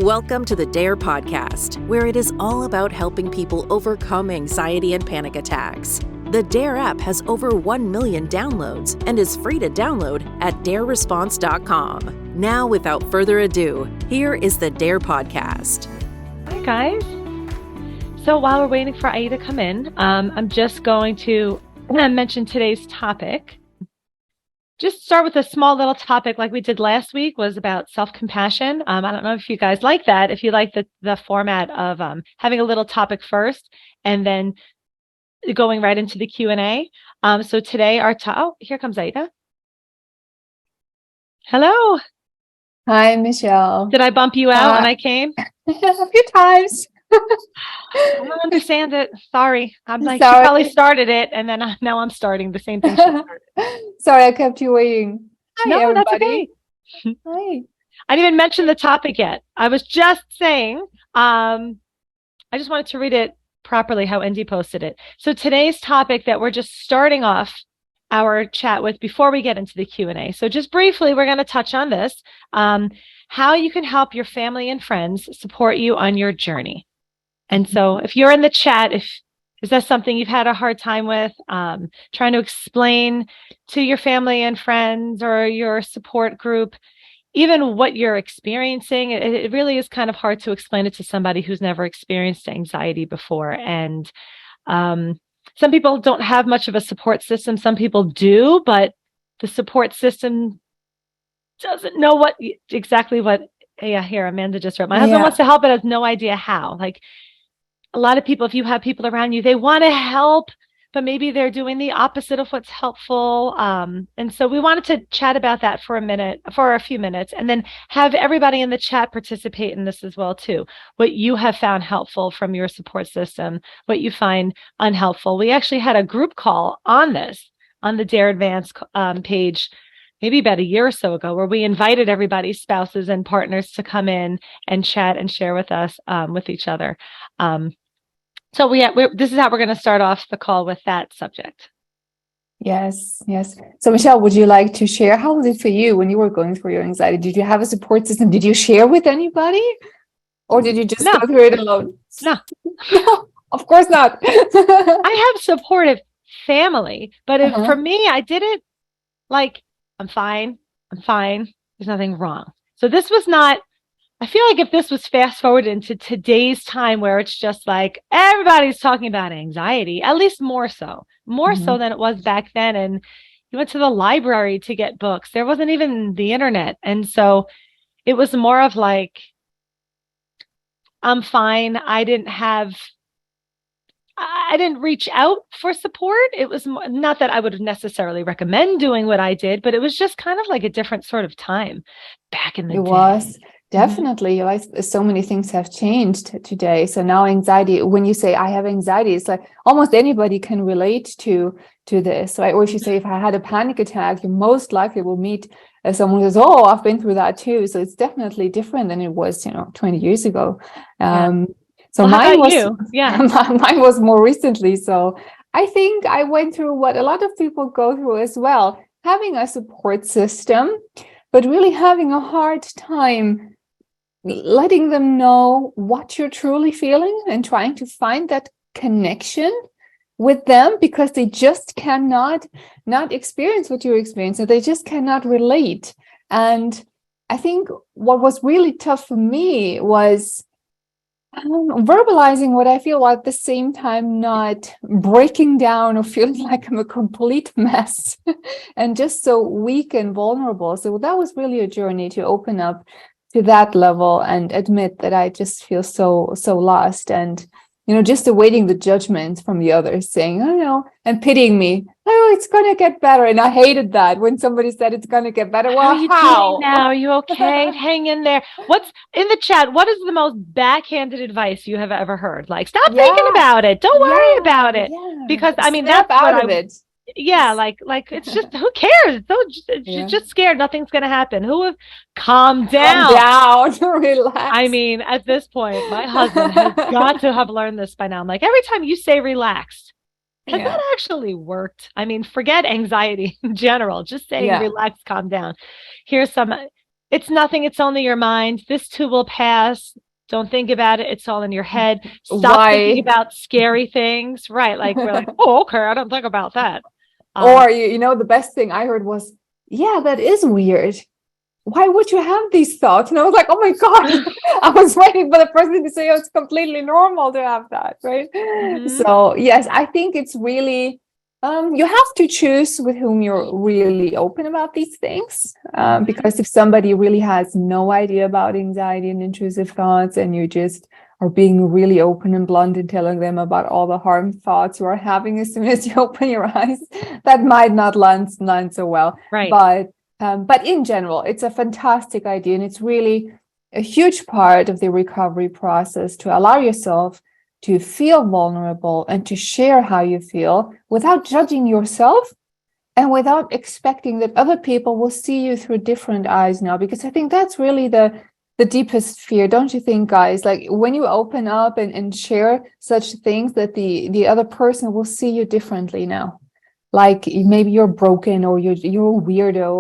Welcome to the DARE podcast, where it is all about helping people overcome anxiety and panic attacks. The DARE app has over 1 million downloads and is free to download at dareresponse.com. Now, without further ado, here is the DARE podcast. Hi, guys. So while we're waiting for Aida to come in, I'm just going to mention today's topic. Just start with a small little topic like we did last week was about self-compassion. I don't know if you guys like that, if you like the format of having a little topic first and then going right into the Q&A. So today here comes Aida. Hello. Hi, Michelle. Did I bump you out when I came? A few times. I don't understand it. Sorry. I'm like, Sorry. She probably started it, and then now I'm starting the same thing she started. Sorry, I kept you waiting. Hi, no, everybody. that's okay. Hi. I didn't even mention the topic yet. I was just saying, I just wanted to read it properly how Andy posted it. So today's topic that we're just starting off our chat with before we get into the Q&A. So just briefly, we're going to touch on this, how you can help your family and friends support you on your journey. And so if you're in the chat, is that something you've had a hard time with, trying to explain to your family and friends or your support group, even what you're experiencing, it really is kind of hard to explain it to somebody who's never experienced anxiety before. And some people don't have much of a support system. Some people do, but the support system doesn't know exactly what. Yeah, here, Amanda just wrote, my husband wants to help, but has no idea how. Like, a lot of people, if you have people around you, they want to help, but maybe they're doing the opposite of what's helpful. And so we wanted to chat about that for a few minutes, and then have everybody in the chat participate in this as well, too. What you have found helpful from your support system, what you find unhelpful. We actually had a group call on this, on the Dare Advance page, maybe about a year or so ago, where we invited everybody's spouses and partners to come in and chat and share with us, with each other. So this is how we're going to start off the call with that subject. Yes. So Michelle, would you like to share? How was it for you when you were going through your anxiety? Did you have a support system? Did you share with anybody? Or did you just go through it alone? No, of course not. I have supportive family, but for me, I did it like, I'm fine. There's nothing wrong. So this was not, I feel like if this was fast forward into today's time where it's just like everybody's talking about anxiety, at least more so than it was back then. And you went to the library to get books. There wasn't even the internet. And so it was more of like, I'm fine. I didn't reach out for support. It was not that I would necessarily recommend doing what I did, but it was just kind of like a different sort of time back in the day. It was. Definitely. Like, so many things have changed today. So now anxiety, when you say I have anxiety, it's like almost anybody can relate to this, right? Or if you say, if I had a panic attack, you most likely will meet someone who says, oh, I've been through that too. So it's definitely different than it was, 20 years ago. So mine was more recently. So I think I went through what a lot of people go through as well, having a support system, but really having a hard time letting them know what you're truly feeling and trying to find that connection with them, because they just cannot not experience what you're experiencing. They just cannot relate. And I think what was really tough for me was verbalizing what I feel, while at the same time not breaking down or feeling like I'm a complete mess and just so weak and vulnerable. So that was really a journey to open up to that level and admit that I just feel so lost, and just awaiting the judgment from the others, saying, oh no, and pitying me. Oh, it's going to get better. And I hated that when somebody said it's going to get better. Well, how are you doing now? Are you okay? Hang in there. What's in the chat? What is the most backhanded advice you have ever heard? Like, stop thinking about it. Don't worry about it. Yeah. Because I mean, that's out of it. Yeah, like it's just, who cares? You're just scared. Nothing's going to happen. Calm down. Calm down. Relax. I mean, at this point, my husband has got to have learned this by now. I'm like, every time you say relaxed, has that actually worked? I mean, forget anxiety in general. Just saying relax, calm down. Here's some it's nothing. It's only your mind. This too will pass. Don't think about it. It's all in your head. Stop thinking about scary things. Right. Like we're like, oh, okay, I don't think about that. Or, the best thing I heard was, yeah, that is weird. Why would you have these thoughts? And I was like, oh my God, I was waiting for the person to say, oh, it's completely normal to have that, right? So yes, I think it's really, you have to choose with whom you're really open about these things. Because if somebody really has no idea about anxiety and intrusive thoughts, and you just are being really open and blunt and telling them about all the harm thoughts you are having as soon as you open your eyes, that might not land so well. Right. But in general, it's a fantastic idea, and it's really a huge part of the recovery process to allow yourself to feel vulnerable and to share how you feel without judging yourself and without expecting that other people will see you through different eyes now, because I think that's really the deepest fear, don't you think, guys? Like when you open up and share such things, that the other person will see you differently now. Like maybe you're broken, or you're a weirdo,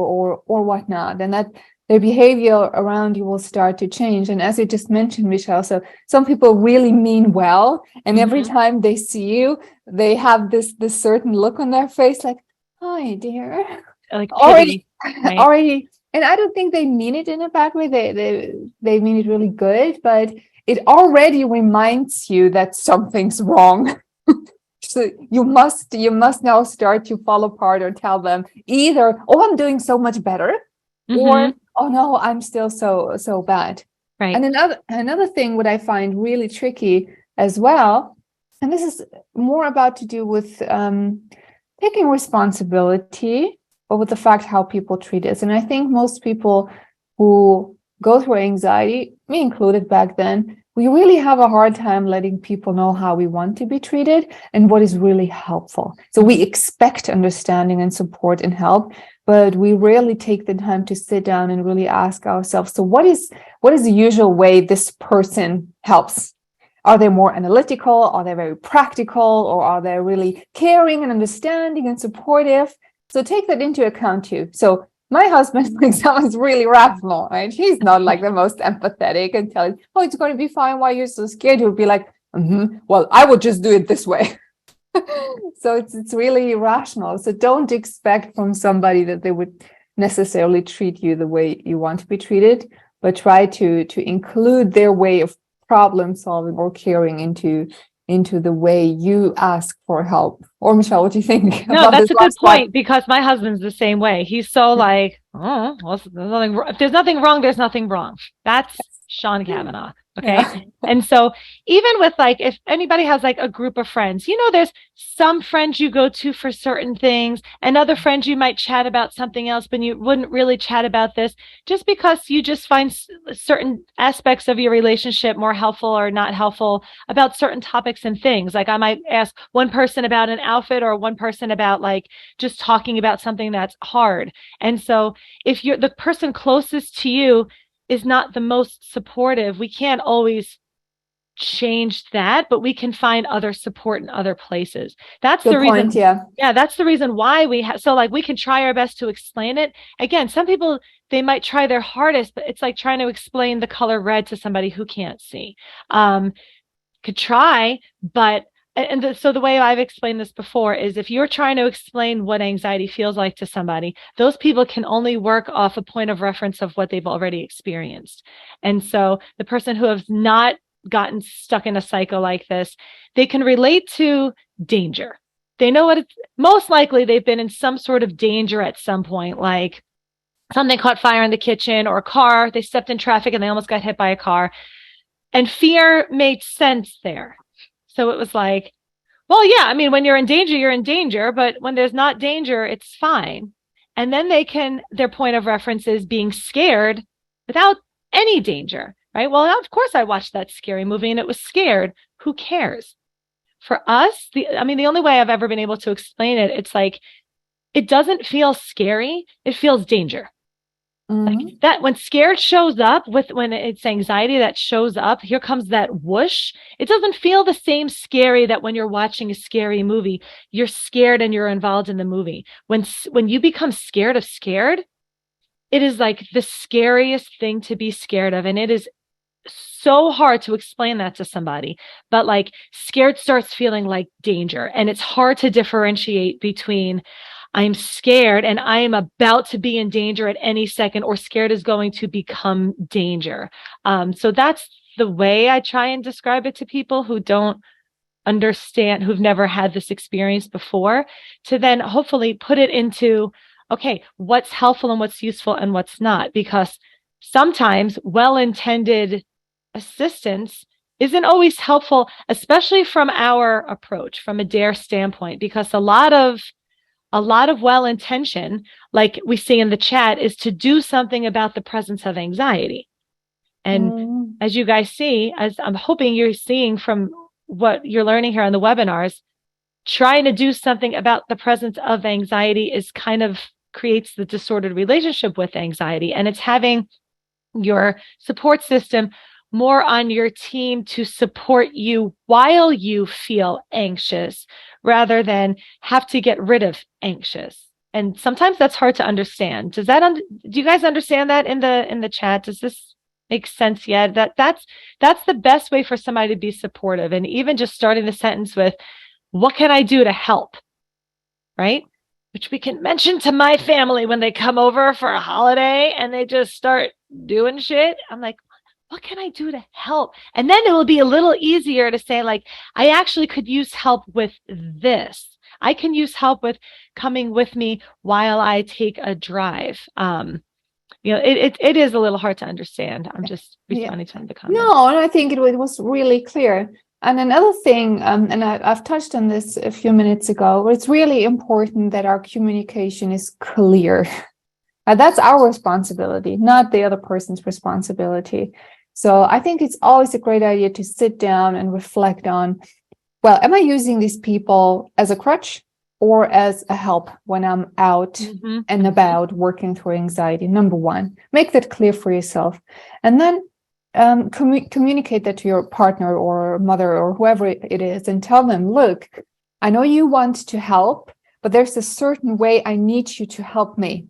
or whatnot, and that their behavior around you will start to change. And as you just mentioned, Michelle, so some people really mean well, and every time they see you, they have this certain look on their face, like, hi, dear, like already, and I don't think they mean it in a bad way. They mean it really good, but it already reminds you that something's wrong. So you must now start to fall apart, or tell them either, oh, I'm doing so much better, or, oh no, I'm still so bad. Right. And another thing what I find really tricky as well, and this is more about to do with taking responsibility, but with the fact how people treat us. And I think most people who go through anxiety, me included back then, we really have a hard time letting people know how we want to be treated and what is really helpful. So we expect understanding and support and help, but we rarely take the time to sit down and really ask ourselves, so what is the usual way this person helps? Are they more analytical? Are they very practical? Or are they really caring and understanding and supportive? So take that into account too. So my husband, for example, is really rational, right? He's not like the most empathetic and telling, oh, it's going to be fine. Why are you so scared? He would be like, well, I would just do it this way. So it's really rational. So don't expect from somebody that they would necessarily treat you the way you want to be treated, but try to include their way of problem solving or caring into the way you ask for help. Or Michelle, what do you think? No, that's a good point, because my husband's the same way. He's so like, oh, well, if there's nothing wrong, there's nothing wrong. That's Sean Cavanaugh. Okay. Yeah. And so even with like, if anybody has like a group of friends, there's some friends you go to for certain things, and other friends you might chat about something else, but you wouldn't really chat about this, just because you just find certain aspects of your relationship more helpful or not helpful about certain topics and things. Like I might ask one person about an outfit, or one person about like just talking about something that's hard. And so if you're the person closest to you is not the most supportive, we can't always change that, but we can find other support in other places. That's the reason. Yeah, that's the reason why we have. So like we can try our best to explain it. Again, some people, they might try their hardest, but it's like trying to explain the color red to somebody who can't see. Could try, but so the way I've explained this before is, if you're trying to explain what anxiety feels like to somebody, those people can only work off a point of reference of what they've already experienced. And so the person who has not gotten stuck in a cycle like this, they can relate to danger. They know what it's most likely, they've been in some sort of danger at some point, like something caught fire in the kitchen, or a car, they stepped in traffic and they almost got hit by a car. And fear made sense there. So it was like, well, yeah, I mean, when you're in danger, you're in danger, but when there's not danger, it's fine. And then their point of reference is being scared without any danger, right? Well, of course I watched that scary movie and it was scared. Who cares? For us, the only way I've ever been able to explain it, it's like, it doesn't feel scary. It feels danger. Like that when scared shows up, when it's anxiety that shows up, here comes that whoosh. It doesn't feel the same scary that when you're watching a scary movie, you're scared and you're involved in the movie. When you become scared of scared, it is like the scariest thing to be scared of. And it is so hard to explain that to somebody, but like scared starts feeling like danger. And it's hard to differentiate between I'm scared and I am about to be in danger at any second, or scared is going to become danger. So that's the way I try and describe it to people who don't understand, who've never had this experience before, to then hopefully put it into, okay, what's helpful and what's useful and what's not, because sometimes well-intended assistance isn't always helpful, especially from our approach, from a DARE standpoint, because a lot of well-intention, like we see in the chat, is to do something about the presence of anxiety. And as you guys see, as I'm hoping you're seeing from what you're learning here on the webinars, trying to do something about the presence of anxiety is kind of creates the disordered relationship with anxiety. And it's having your support system more on your team to support you while you feel anxious, rather than have to get rid of anxious. And sometimes that's hard to understand. Do you guys understand that in the chat? Does this make sense yet? That's the best way for somebody to be supportive. And even just starting the sentence with, what can I do to help? Right? Which we can mention to my family when they come over for a holiday and they just start doing shit. I'm like, what can I do to help? And then it will be a little easier to say, like, I actually could use help with this. I can use help with coming with me while I take a drive. It is a little hard to understand. I'm just responding to the comments. No, and I think it was really clear. And another thing, and I've touched on this a few minutes ago, it's really important that our communication is clear. That's our responsibility, not the other person's responsibility. So I think it's always a great idea to sit down and reflect on, well, am I using these people as a crutch or as a help when I'm out and about working through anxiety? Number one, make that clear for yourself. And then communicate that to your partner or mother or whoever it is, and tell them, look, I know you want to help, but there's a certain way I need you to help me.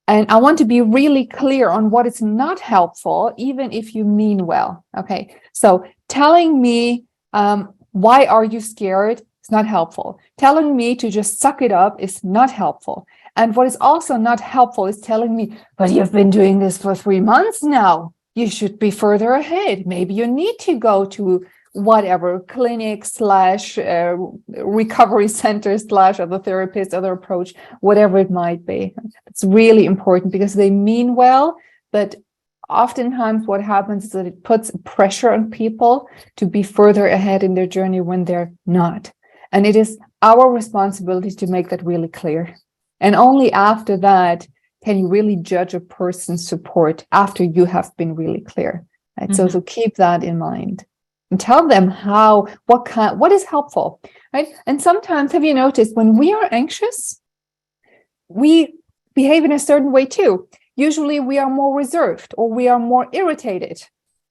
And I want to be really clear on what is not helpful, even if you mean well. Okay. So telling me, why are you scared? It's not helpful. Telling me to just suck it up is not helpful. And what is also not helpful is telling me, but you've been doing this for 3 months now. You should be further ahead. Maybe you need to go to whatever clinic / recovery center / other therapist, other approach, whatever it might be. It's really important because they mean well, but oftentimes what happens is that it puts pressure on people to be further ahead in their journey when they're not. And it is our responsibility to make that really clear. And only after that can you really judge a person's support, after you have been really clear. Right? So keep that in mind. And tell them what is helpful, right? And sometimes, have you noticed, when we are anxious, we behave in a certain way too. Usually we are more reserved, or we are more irritated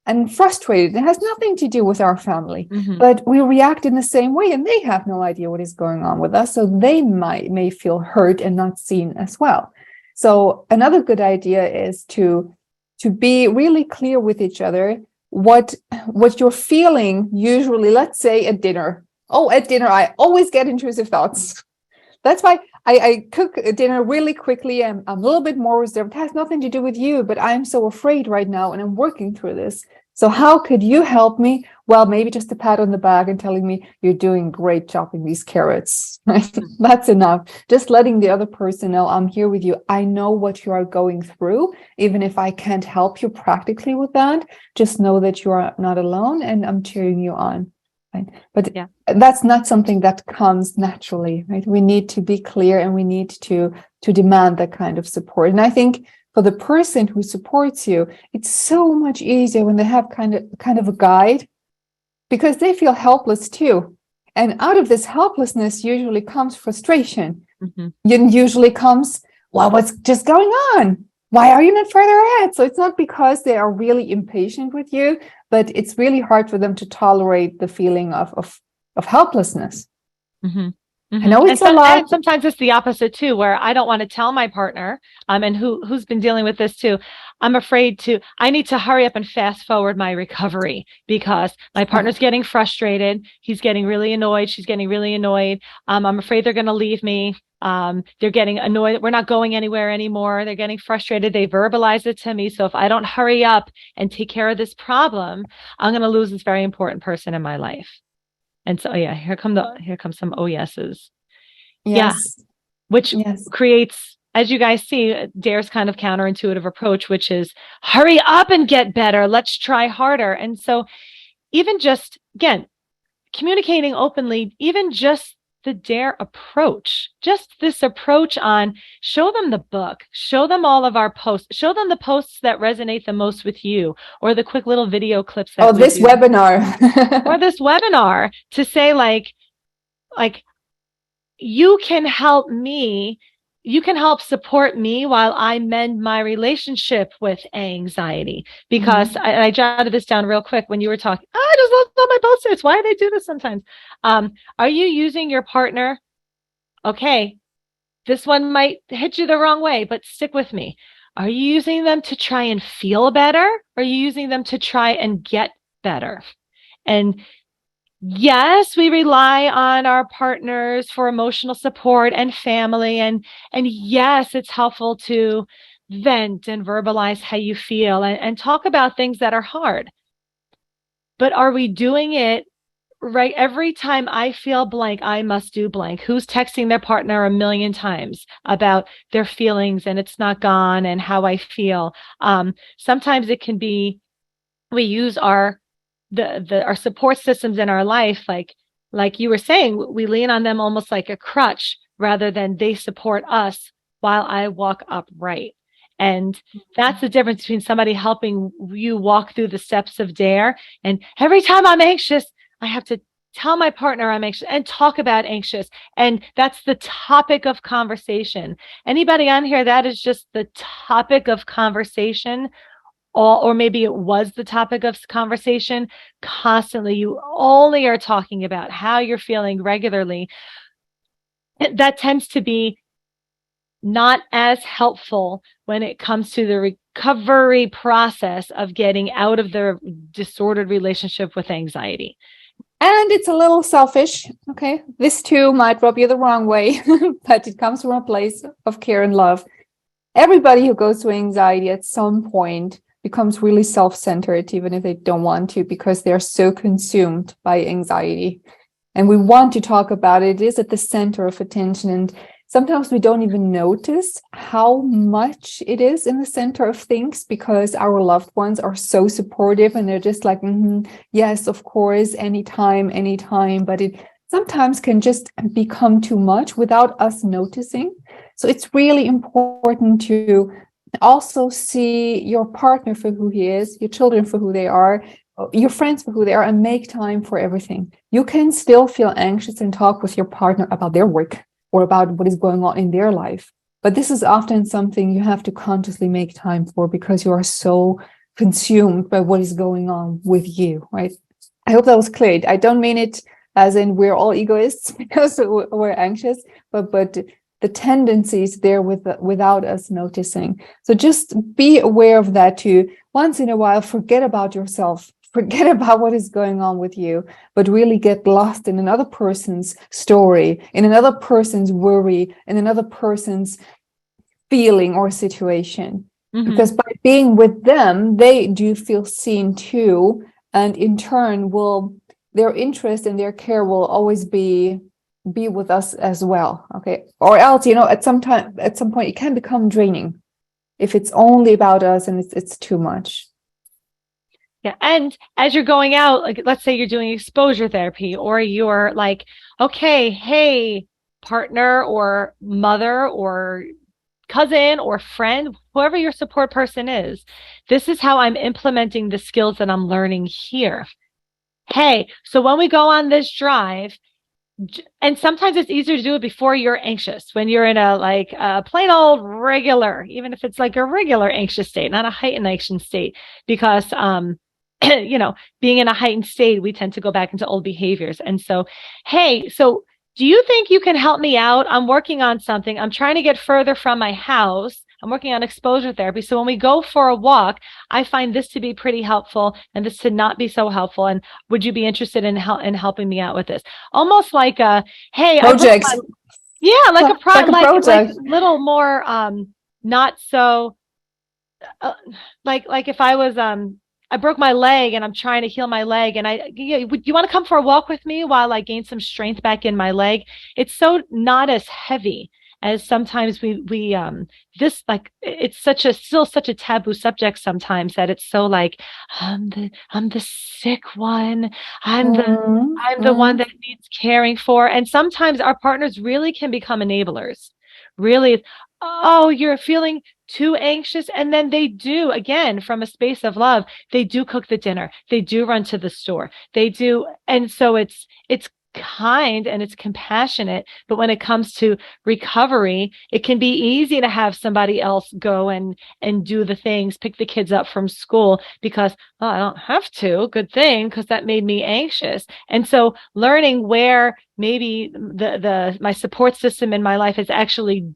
and frustrated. It has nothing to do with our family, but we react in the same way, and they have no idea what is going on with us. So they may feel hurt and not seen as well. So another good idea is to be really clear with each other what you're feeling. Usually, let's say at dinner. Oh, at dinner, I always get intrusive thoughts. That's why I cook dinner really quickly. I'm a little bit more reserved. It has nothing to do with you, but I'm so afraid right now and I'm working through this. So how could you help me? Well, maybe just a pat on the back and telling me you're doing a great chopping these carrots. Right? That's enough. Just letting the other person know, I'm here with you. I know what you are going through. Even if I can't help you practically with that, just know that you are not alone and I'm cheering you on. Right? But that's not something that comes naturally, right? We need to be clear and we need to demand that kind of support. And I think for the person who supports you, it's so much easier when they have kind of a guide, because they feel helpless too. And out of this helplessness usually comes frustration. Usually comes, well, what's just going on? Why are you not further ahead? So it's not because they are really impatient with you, but it's really hard for them to tolerate the feeling of helplessness. I know it's a lot. And sometimes it's the opposite too, where I don't want to tell my partner, and who's been dealing with this too. I need to hurry up and fast forward my recovery because my partner's getting frustrated. He's getting really annoyed. She's getting really annoyed. I'm afraid they're going to leave me. They're getting annoyed. We're not going anywhere anymore. They're getting frustrated. They verbalize it to me. So if I don't hurry up and take care of this problem, I'm going to lose this very important person in my life. And so, yeah, here come some oh yeses. Yes. Yeah. Which creates, as you guys see, Dare's kind of counterintuitive approach, which is hurry up and get better. Let's try harder. And so even just, again, communicating openly, even just the Dare approach, just this approach on show them the book, show them all of our posts, show them the posts that resonate the most with you, or the quick little video clips that this webinar or this webinar to say like you can help me, you can help support me while I mend my relationship with anxiety. Because I jotted this down real quick when you were talking. I just love all my post-its. Why do they do this sometimes? Are you using your partner? Okay, this one might hit you the wrong way, but stick with me. Are you using them to try and feel better? Or are you using them to try and get better? And yes, we rely on our partners for emotional support and family. And yes, it's helpful to vent and verbalize how you feel and talk about things that are hard. But are we doing it right? Every time I feel blank, I must do blank. Who's texting their partner a million times about their feelings and it's not gone and how I feel? Sometimes it can be, we use our support systems in our life, like you were saying, we lean on them almost like a crutch rather than they support us while I walk upright. And that's the difference between somebody helping you walk through the steps of Dare. And every time I'm anxious, I have to tell my partner I'm anxious and talk about anxious. And that's the topic of conversation. Anybody on here, that is just the topic of conversation, or maybe it was the topic of conversation constantly. You only are talking about how you're feeling regularly. That tends to be not as helpful when it comes to the recovery process of getting out of the disordered relationship with anxiety. And it's a little selfish. Okay. This too might rub you the wrong way, but it comes from a place of care and love. Everybody who goes through anxiety at some point becomes really self-centered, even if they don't want to, because they're so consumed by anxiety. And we want to talk about it. It is at the center of attention. And sometimes we don't even notice how much it is in the center of things because our loved ones are so supportive and they're just like, yes, of course, anytime. But it sometimes can just become too much without us noticing. So it's really important to also see your partner for who he is, your children for who they are, your friends for who they are, and make time for everything. You can still feel anxious and talk with your partner about their work or about what is going on in their life. But this is often something you have to consciously make time for because you are so consumed by what is going on with you, right? I hope that was clear. I don't mean it as in we're all egoists because we're anxious, but the tendency is there without us noticing. So just be aware of that too. Once in a while, forget about yourself. Forget about what is going on with you, but really get lost in another person's story, in another person's worry, in another person's feeling or situation. Because by being with them, they do feel seen too. And in turn, their interest and their care will always be with us as well. Okay. Or else, at some point, it can become draining if it's only about us and it's too much. Yeah. And as you're going out, like, let's say you're doing exposure therapy, or you're like, okay, hey, partner or mother or cousin or friend, whoever your support person is, this is how I'm implementing the skills that I'm learning here. Hey, so when we go on this drive, and sometimes it's easier to do it before you're anxious, when you're in a plain old regular, even if it's like a regular anxious state, not a heightened anxious state, because being in a heightened state, we tend to go back into old behaviors. And so, hey, so do you think you can help me out? I'm working on something. I'm trying to get further from my house. I'm working on exposure therapy. So when we go for a walk, I find this to be pretty helpful and this to not be so helpful. And would you be interested in helping me out with this? Almost like a, hey, Projects. yeah, like Like a like project. little more not so like if I was I broke my leg and I'm trying to heal my leg, and would you want to come for a walk with me while I gain some strength back in my leg? It's so not as heavy as sometimes we this, like, it's still such a taboo subject sometimes, that it's so like, I'm the sick one. I'm the one that needs caring for. And sometimes our partners really can become enablers. Really, oh, you're feeling too anxious. And then they do, again, from a space of love, they do cook the dinner. They do run to the store. They do. And so it's kind and it's compassionate. But when it comes to recovery, it can be easy to have somebody else go and do the things, pick the kids up from school, because, oh, I don't have to. Good thing, because that made me anxious. And so learning where maybe my support system in my life is actually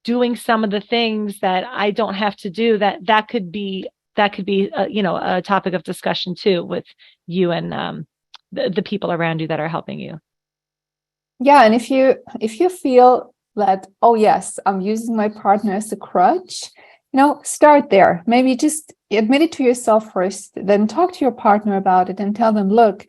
doing some of the things that I don't have to do, that could be a topic of discussion too, with you and the people around you that are helping you. Yeah, and if you feel that, oh yes, I'm using my partner as a crutch, start there. Maybe just admit it to yourself first, then talk to your partner about it and tell them, look,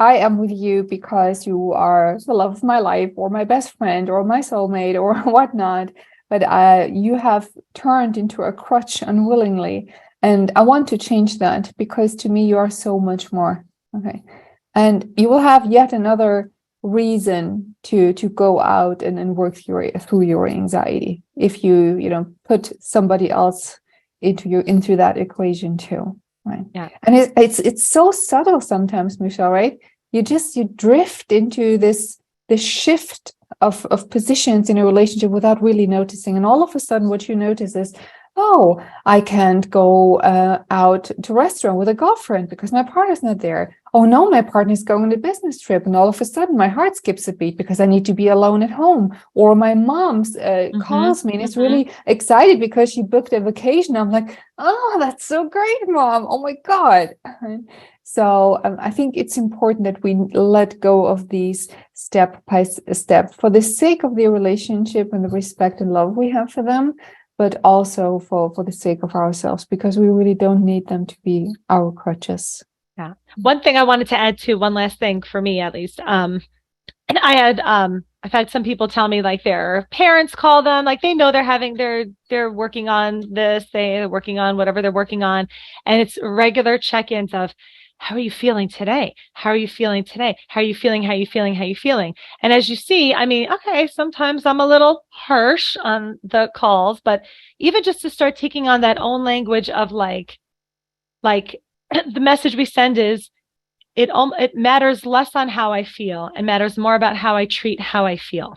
I am with you because you are the love of my life, or my best friend, or my soulmate, or whatnot. But you have turned into a crutch unwillingly. And I want to change that, because to me, you are so much more. Okay. And you will have yet another reason to go out and work through your anxiety, if you put somebody else into that equation too. Right. Yeah. And it's so subtle sometimes, Michelle, right? You drift into this shift of positions in a relationship without really noticing. And all of a sudden what you notice is, oh, I can't go out to a restaurant with a girlfriend because my partner's not there. Oh no, my partner's going on a business trip. And all of a sudden my heart skips a beat because I need to be alone at home. Or my mom calls me and is really excited because she booked a vacation. I'm like, oh, that's so great, Mom. Oh my God. So I think it's important that we let go of these step by step for the sake of the relationship and the respect and love we have for them, but also for the sake of ourselves, because we really don't need them to be our crutches. Yeah. One thing I wanted to add to, one last thing for me, at least. And I've had some people tell me, like, their parents call them, like, they know they're working on this, they're working on whatever they're working on. And it's regular check-ins of, how are you feeling today? How are you feeling today? How are you feeling? How are you feeling? How are you feeling? And as you see, I mean, okay, sometimes I'm a little harsh on the calls, but even just to start taking on that own language of like the message we send is, it matters less on how I feel and matters more about how I treat how I feel.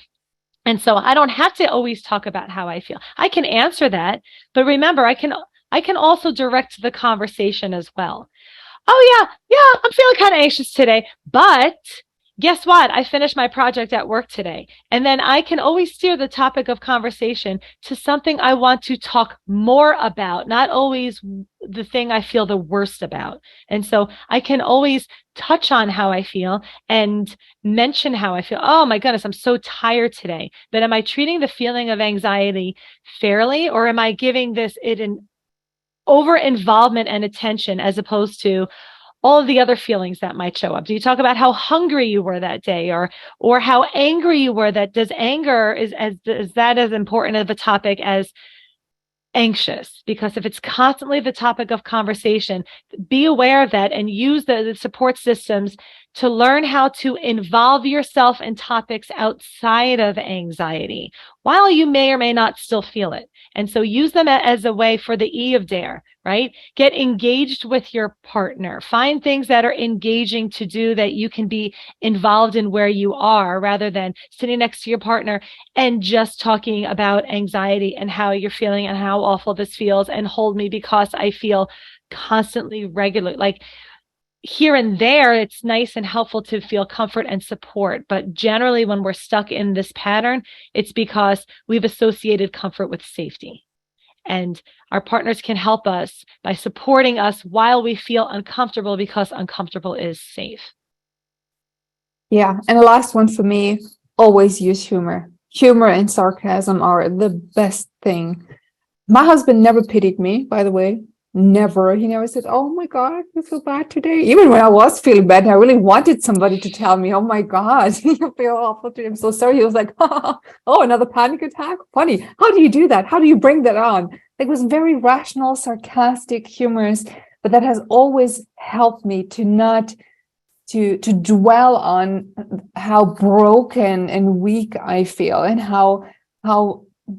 And so I don't have to always talk about how I feel. I can answer that, but remember, I can also direct the conversation as well. Oh yeah, I'm feeling kind of anxious today, but guess what? I finished my project at work today. And then I can always steer the topic of conversation to something I want to talk more about, not always the thing I feel the worst about. And so I can always touch on how I feel and mention how I feel. Oh my goodness, I'm so tired today. But am I treating the feeling of anxiety fairly, or am I giving it an over involvement and attention, as opposed to all of the other feelings that might show up? Do you talk about how hungry you were that day, or how angry you were? Is that as important of a topic as anxious? Because if it's constantly the topic of conversation, be aware of that and use the support systems to learn how to involve yourself in topics outside of anxiety, while you may or may not still feel it. And so use them as a way for the E of DARE, right? Get engaged with your partner. Find things that are engaging to do, that you can be involved in where you are, rather than sitting next to your partner and just talking about anxiety and how you're feeling and how awful this feels, and hold me because I feel constantly regular. Like, here and there, it's nice and helpful to feel comfort and support. But generally, when we're stuck in this pattern, it's because we've associated comfort with safety. And our partners can help us by supporting us while we feel uncomfortable, because uncomfortable is safe. Yeah. And the last one for me, always use humor. Humor and sarcasm are the best thing. My husband never pitied me, by the way. Never. He never said, "Oh my God, you feel bad today." Even when I was feeling bad, I really wanted somebody to tell me, "Oh my God, you feel awful today. I'm so sorry." He was like, "Oh, another panic attack? Funny. How do you do that? How do you bring that on?" It was very rational, sarcastic, humorous, but that has always helped me to not to dwell on how broken and weak I feel and how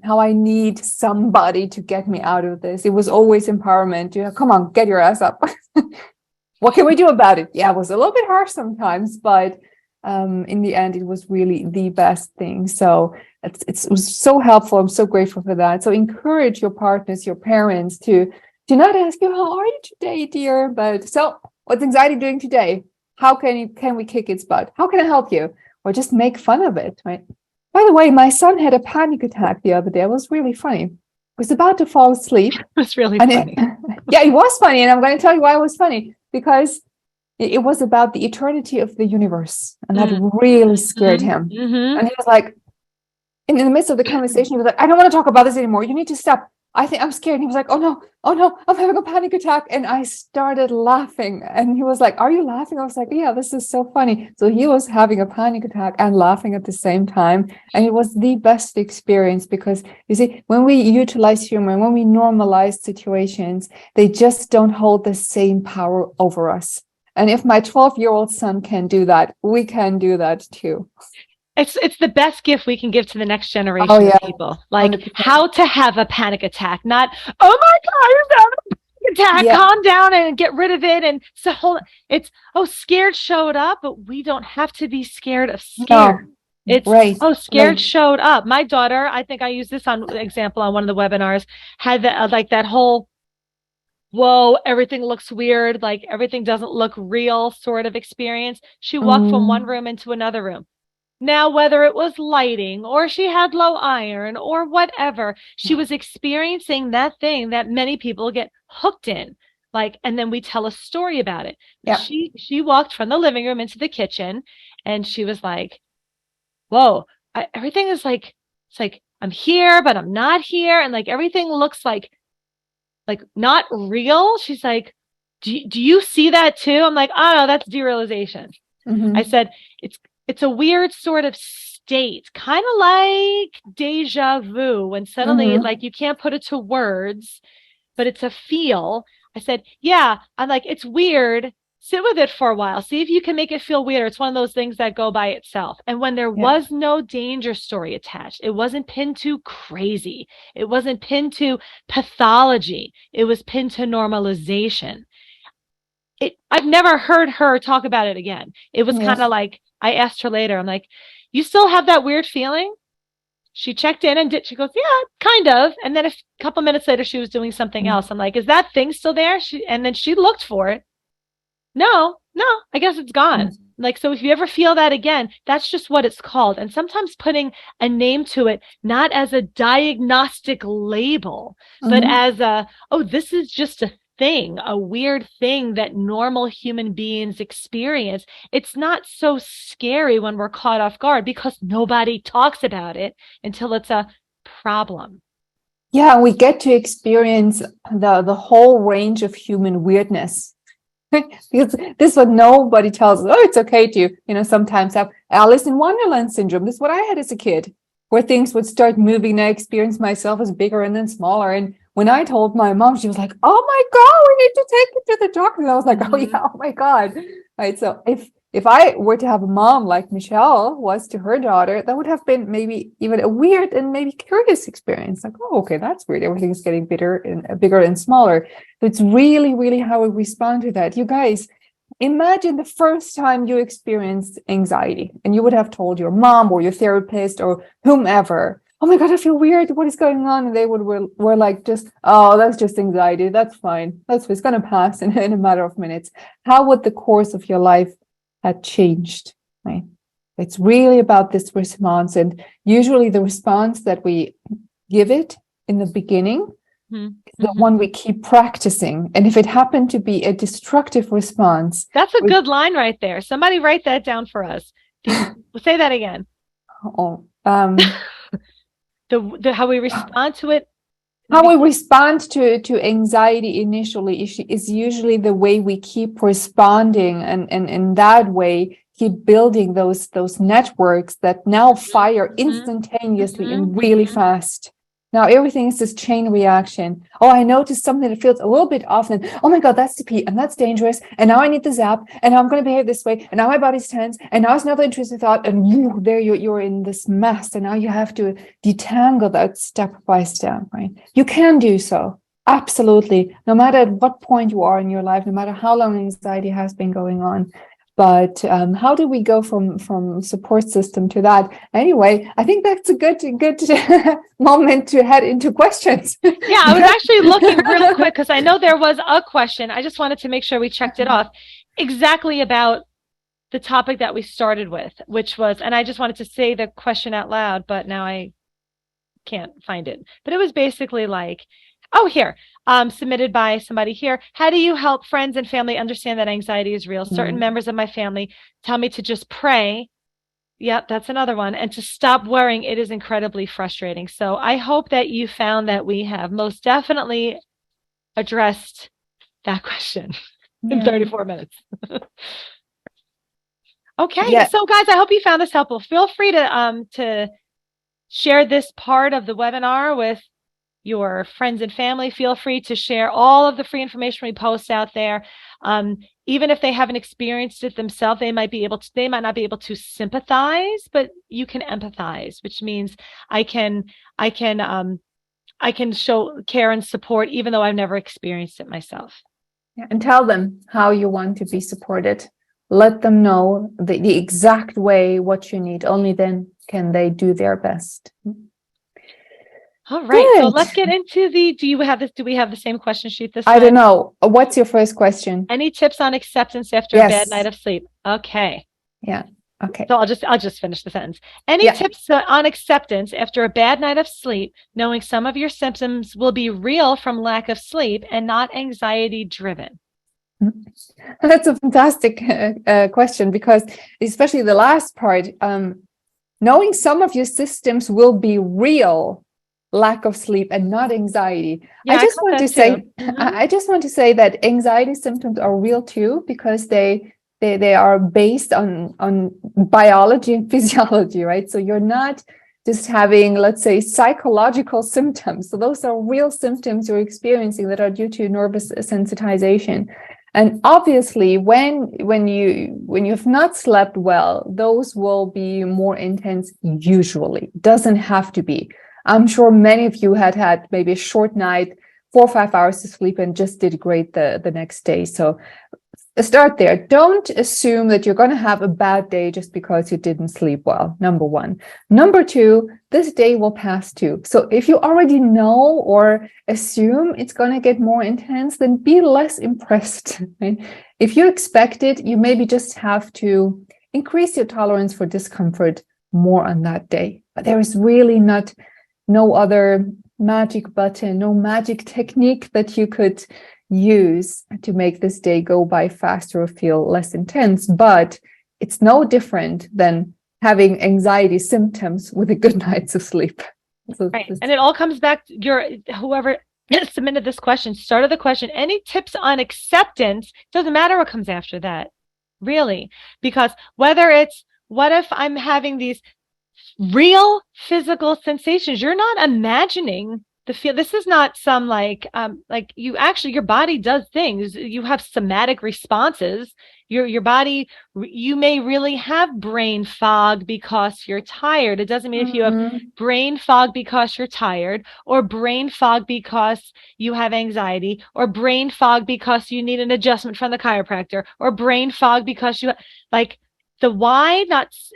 I need somebody to get me out of this. It was always empowerment. Come on, get your ass up. What can we do about it? Yeah, it was a little bit harsh sometimes, but in the end, it was really the best thing. So it was so helpful. I'm so grateful for that. So encourage your partners, your parents to not ask you, "How are you today, dear?" But so what's anxiety doing today? How can we kick its butt? How can I help you? Or just make fun of it, right? By the way, my son had a panic attack the other day. It was really funny. He was about to fall asleep. It was really funny. Yeah, it was funny. And I'm going to tell you why it was funny. Because it was about the eternity of the universe. And that really scared him. And he was like, in the midst of the conversation, he was like, "I don't want to talk about this anymore. You need to stop. I think I'm scared." And he was like, oh no, I'm having a panic attack." And I started laughing. And he was like, "Are you laughing?" I was like, "Yeah, this is so funny." So he was having a panic attack and laughing at the same time. And it was the best experience because, you see, when we utilize humor, when we normalize situations, they just don't hold the same power over us. And if my 12-year-old son can do that, we can do that too. It's the best gift we can give to the next generation of people. Like 100%. How to have a panic attack, not, "Oh my God, you're having a panic attack. Yeah. Calm down and get rid of it." And so it's, scared showed up, but we don't have to be scared of scared. No. It's right. Scared showed up. My daughter, I think I used this example on one of the webinars, had that whole, whoa, everything looks weird, like everything doesn't look real sort of experience. She walked from one room into another room. Now, whether it was lighting or she had low iron or whatever, she was experiencing that thing that many people get hooked in. And then we tell a story about it. Yeah. She walked from the living room into the kitchen and she was like, "Whoa, everything is like, it's like I'm here, but I'm not here. And everything looks like not real." She's like, do you see that too? I'm like, "Oh no, that's derealization." I said, it's a weird sort of state, kind of like deja vu, when suddenly you can't put it to words, but it's a feel. I said, yeah, I'm like, it's weird. Sit with it for a while. See if you can make it feel weird. It's one of those things that go by itself. And when there was no danger story attached, it wasn't pinned to crazy. It wasn't pinned to pathology. It was pinned to normalization. I've never heard her talk about it again. It was kind of like, I asked her later, I'm like, "You still have that weird feeling?" She checked in and she goes, "Yeah, kind of." And then a couple minutes later, she was doing something else. I'm like, "Is that thing still there?" And then she looked for it. No, I guess it's gone. So if you ever feel that again, that's just what it's called. And sometimes putting a name to it, not as a diagnostic label, but as this is just a thing, a weird thing that normal human beings experience. It's not so scary when we're caught off guard because nobody talks about it until it's a problem. Yeah, we get to experience the whole range of human weirdness. Because this is what nobody tells us. Oh, it's okay to, sometimes have Alice in Wonderland syndrome. This is what I had as a kid, where things would start moving. I experienced myself as bigger and then smaller. And when I told my mom, she was like, "Oh my God, we need to take you to the doctor." And I was like, "Oh yeah, oh my God." Right. So if I were to have a mom like Michelle was to her daughter, that would have been maybe even a weird and maybe curious experience. Like, "Oh, okay, that's weird. Everything's getting bigger and smaller." So it's really, really how we respond to that. You guys, imagine the first time you experienced anxiety and you would have told your mom or your therapist or whomever, oh my God, I feel weird. What is going on? And they were like, just, oh, that's just anxiety. That's fine. It's going to pass in a matter of minutes. How would the course of your life have changed? Right? It's really about this response. And usually the response that we give it in the beginning is the one we keep practicing. And if it happened to be a destructive response. That's a good line right there. Somebody write that down for us. Say that again. Oh, how we respond to it. How we respond to anxiety initially is usually the way we keep responding, and in that way keep building those networks that now fire instantaneously and really fast. Now everything is this chain reaction. Oh, I noticed something that feels a little bit off, and oh my God, that's the pee, and that's dangerous. And now I need the zap, and now I'm going to behave this way, and now my body's tense, and now it's another intrusive thought, and there you're in this mess, and now you have to detangle that step by step. Right? You can do so, absolutely, no matter at what point you are in your life, no matter how long anxiety has been going on. But how do we go from support system to that? Anyway, I think that's a good moment to head into questions. Yeah, I was actually looking real quick because I know there was a question. I just wanted to make sure we checked it off exactly about the topic that we started with, which was, and I just wanted to say the question out loud, but now I can't find it. But it was basically like, oh, here, submitted by somebody here. How do you help friends and family understand that anxiety is real? Certain members of my family tell me to just pray. Yep, that's another one. And to stop worrying. It is incredibly frustrating. So I hope that you found that we have most definitely addressed that question in 34 minutes. Okay, so guys, I hope you found this helpful. Feel free to share this part of the webinar with your friends and family. Feel free to share all of the free information we post out there. Even if they haven't experienced it themselves, they might not be able to sympathize, but you can empathize, which means I can show care and support, even though I've never experienced it myself. Yeah, and tell them how you want to be supported. Let them know the exact way what you need. Only then can they do their best. All right, so let's get into do we have the same question sheet this time? I don't know. What's your first question? Any tips on acceptance after a bad night of sleep? Okay. Yeah. Okay. So I'll just finish the sentence. Any tips on acceptance after a bad night of sleep, knowing some of your symptoms will be real from lack of sleep and not anxiety driven? That's a fantastic question, because especially the last part, knowing some of your systems will be real lack of sleep and not anxiety. I just want to say that anxiety symptoms are real too, because they are based on biology and physiology, right? So you're not just having, let's say, psychological symptoms. So those are real symptoms you're experiencing that are due to nervous sensitization. And obviously, when you've not slept well, those will be more intense usually. Doesn't have to be. I'm sure many of you had maybe a short night, 4 or 5 hours to sleep, and just did great the next day. So start there. Don't assume that you're going to have a bad day just because you didn't sleep well, number one. Number two, this day will pass too. So if you already know or assume it's going to get more intense, then be less impressed. Right? If you expect it, you maybe just have to increase your tolerance for discomfort more on that day. But there is really no other magic button, no magic technique that you could use to make this day go by faster or feel less intense. But it's no different than having anxiety symptoms with a good night's of sleep. So right. And it all comes back to whoever submitted this question, started the question, any tips on acceptance? Doesn't matter what comes after that, really, because what if I'm having these real physical sensations? You're not imagining the feel. This is not some your body does things. You have somatic responses. Your body, you may really have brain fog because you're tired. It doesn't mean if you have brain fog because you're tired, or brain fog because you have anxiety, or brain fog because you need an adjustment from the chiropractor, or brain fog because The why,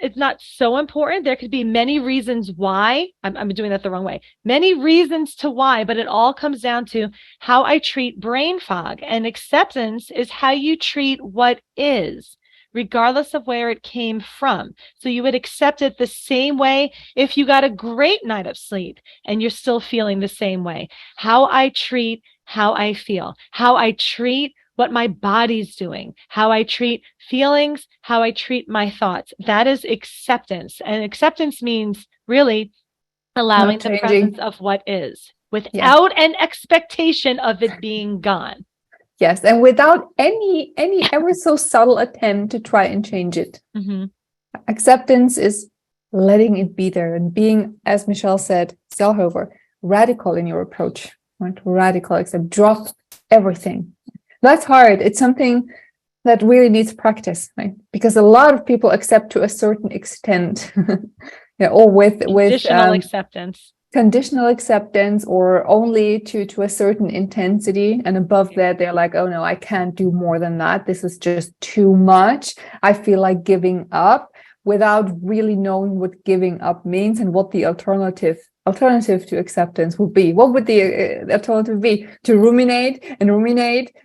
it's not so important. There could be many reasons why. I'm doing that the wrong way. Many reasons to why, but it all comes down to how I treat brain fog. And acceptance is how you treat what is, regardless of where it came from. So you would accept it the same way if you got a great night of sleep and you're still feeling the same way. How I treat how I feel, how I treat what my body's doing, how I treat feelings, how I treat my thoughts. That is acceptance. And acceptance means really allowing the presence of what is without an expectation of it being gone. Yes, and without any ever so subtle attempt to try and change it. Mm-hmm. Acceptance is letting it be there and being, as Michelle said, Zellhofer, radical in your approach. Right? Radical, except drop everything. That's hard. It's something that really needs practice, right? Because a lot of people accept to a certain extent, or with conditional acceptance, or only to a certain intensity, and above that they're like, oh no, I can't do more than that. This is just too much. I feel like giving up, without really knowing what giving up means and what the alternative to acceptance would be. What would the alternative be? To ruminate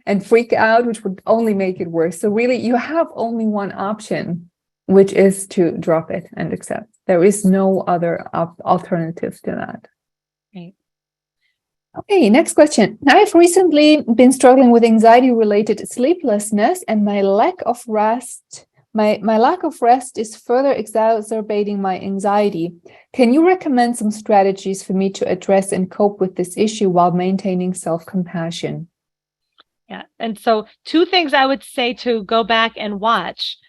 and freak out, which would only make it worse. So really, you have only one option, which is to drop it and accept. There is no other alternative to that. Right. Okay, next question. I've recently been struggling with anxiety-related sleeplessness, and my lack of rest. My lack of rest is further exacerbating my anxiety. Can you recommend some strategies for me to address and cope with this issue while maintaining self-compassion? Yeah. And so 2 things I would say to go back and watch.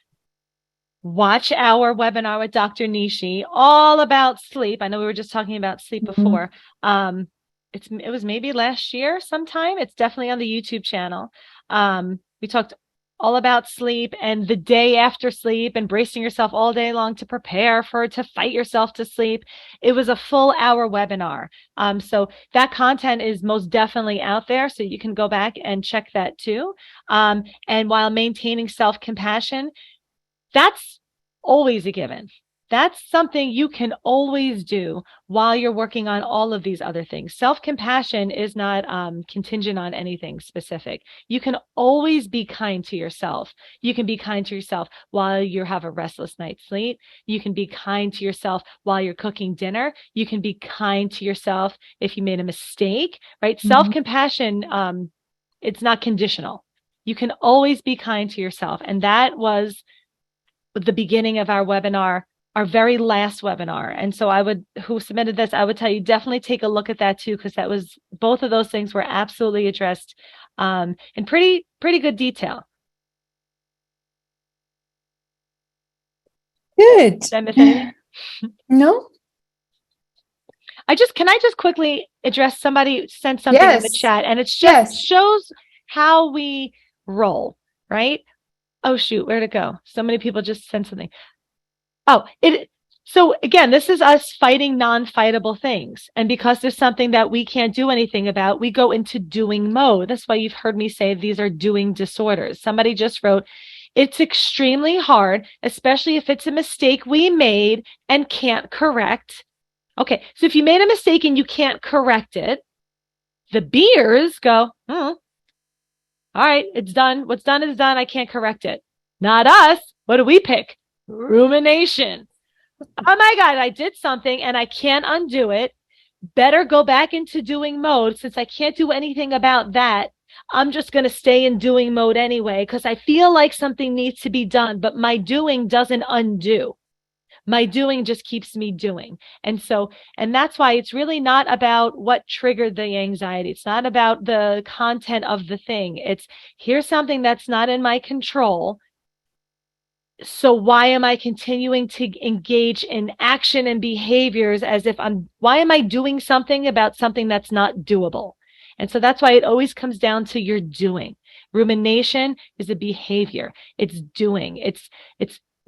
Watch our webinar with Dr. Nishi, all about sleep. I know we were just talking about sleep before. It was maybe last year sometime. It's definitely on the YouTube channel. We talked all about sleep and the day after sleep and bracing yourself all day long to prepare to fight yourself to sleep. It was a full hour webinar. So that content is most definitely out there. So you can go back and check that too. And while maintaining self-compassion, that's always a given. That's something you can always do while you're working on all of these other things. Self-compassion is not contingent on anything specific. You can always be kind to yourself. You can be kind to yourself while you have a restless night's sleep. You can be kind to yourself while you're cooking dinner. You can be kind to yourself if you made a mistake, right? Self-compassion, it's not conditional. You can always be kind to yourself. And that was the beginning of our webinar, our very last webinar. And so who submitted this, I would tell you, definitely take a look at that too, because both of those things were absolutely addressed in pretty good detail. Good. Did I miss anything? No. Can I just quickly address, somebody sent something in the chat, and it's just shows how we roll, right? Oh shoot, where'd it go? So many people just sent something. So again, this is us fighting non-fightable things. And because there's something that we can't do anything about, we go into doing mode. That's why you've heard me say these are doing disorders. Somebody just wrote, it's extremely hard, especially if it's a mistake we made and can't correct. Okay, so if you made a mistake and you can't correct it, the beers go, all right, it's done. What's done is done. I can't correct it. Not us. What do we pick? Rumination. Oh my God, I did something and I can't undo it. Better go back into doing mode. Since I can't do anything about that, I'm just going to stay in doing mode anyway, because I feel like something needs to be done, but my doing doesn't undo. My doing just keeps me doing. And that's why it's really not about what triggered the anxiety. It's not about the content of the thing. It's, here's something that's not in my control. So why am I continuing to engage in action and behaviors as if why am I doing something about something that's not doable? And so that's why it always comes down to your doing. Rumination is a behavior. It's doing. It's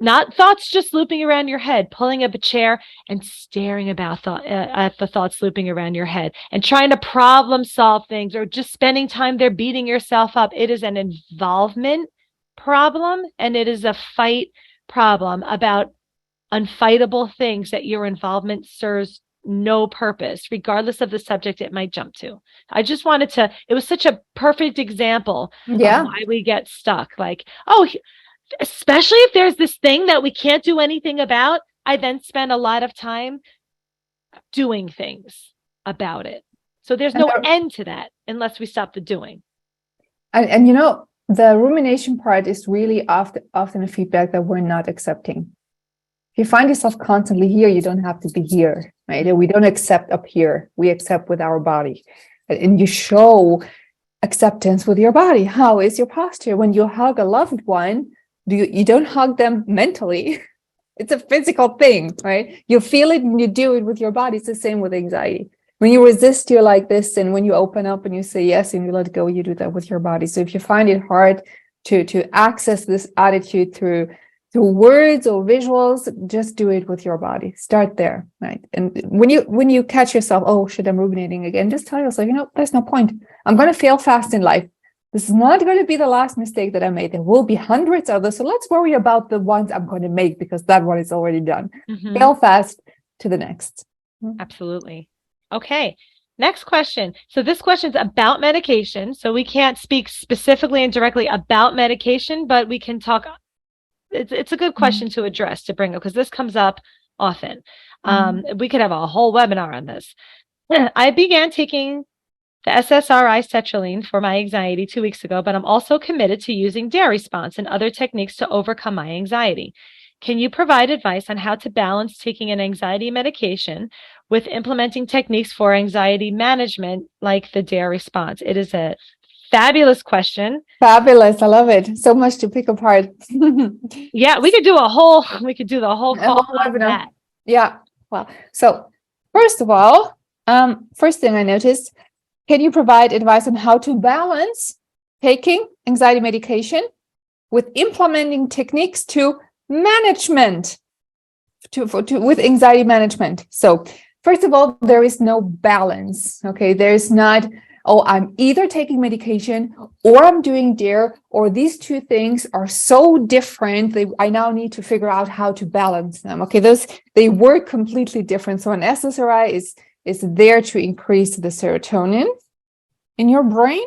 not thoughts just looping around your head, pulling up a chair and staring at the thoughts looping around your head and trying to problem solve things, or just spending time there beating yourself up. It is an involvement problem, and it is a fight problem about unfightable things that your involvement serves no purpose, regardless of the subject it might jump to. I just wanted to, it was such a perfect example of why we get stuck. Like, oh, especially if there's this thing that we can't do anything about, I then spend a lot of time doing things about it. So there's no end to that unless we stop the doing. And you know, the rumination part is really often a feedback that we're not accepting. If you find yourself constantly here, you don't have to be here, right? And we don't accept up here. We accept with our body. And you show acceptance with your body. How is your posture? When you hug a loved one, you don't hug them mentally. It's a physical thing, right? You feel it and you do it with your body. It's the same with anxiety. When you resist, you're like this. And when you open up and you say yes and you let go, you do that with your body. So if you find it hard to access this attitude through words or visuals, just do it with your body. Start there, right? And when you catch yourself, oh shit, I'm ruminating again, just tell yourself, there's no point. I'm going to fail fast in life. This is not going to be the last mistake that I made. There will be hundreds of others. So let's worry about the ones I'm going to make because that one is already done. Mm-hmm. Fail fast to the next. Absolutely. Okay. Next question. So this question is about medication. So we can't speak specifically and directly about medication, but we can talk. It's a good question to address, to bring up, because this comes up often. We could have a whole webinar on this. I began taking the SSRI sertraline for my anxiety 2 weeks ago, but I'm also committed to using DARE response and other techniques to overcome my anxiety. Can you provide advice on how to balance taking an anxiety medication with implementing techniques for anxiety management like the DARE response? It is a fabulous question. Fabulous. I love it. So much to pick apart. Yeah, we could do the whole call on that. Yeah. Well, so first of all, first thing I noticed, can you provide advice on how to balance taking anxiety medication with implementing techniques to management, with anxiety management? So first of all, there is no balance. Okay. There's not, oh, I'm either taking medication or I'm doing DARE, or these two things are so different. I now need to figure out how to balance them. Okay. They work completely different. So an SSRI is there to increase the serotonin in your brain.